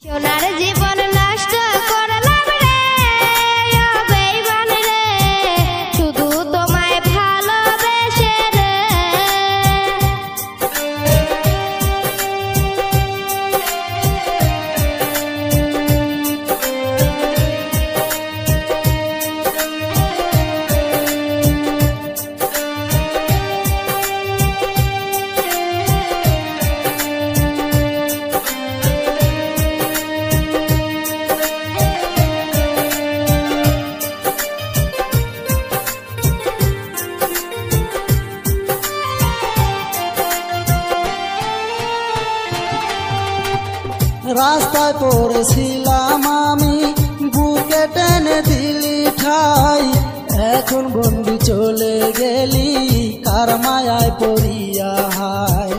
সোনার জীবন নষ্ট করলাম রে ও বেঈমান রে, শুধু তোমায় ভালোবেসে রে। রাস্তায় পড়েছিলাম আমি, বুকে টেনে দিলি ঠাই, এখন বন্ধু চলে গেলি কার মায়ায় পড়িয়া হায়।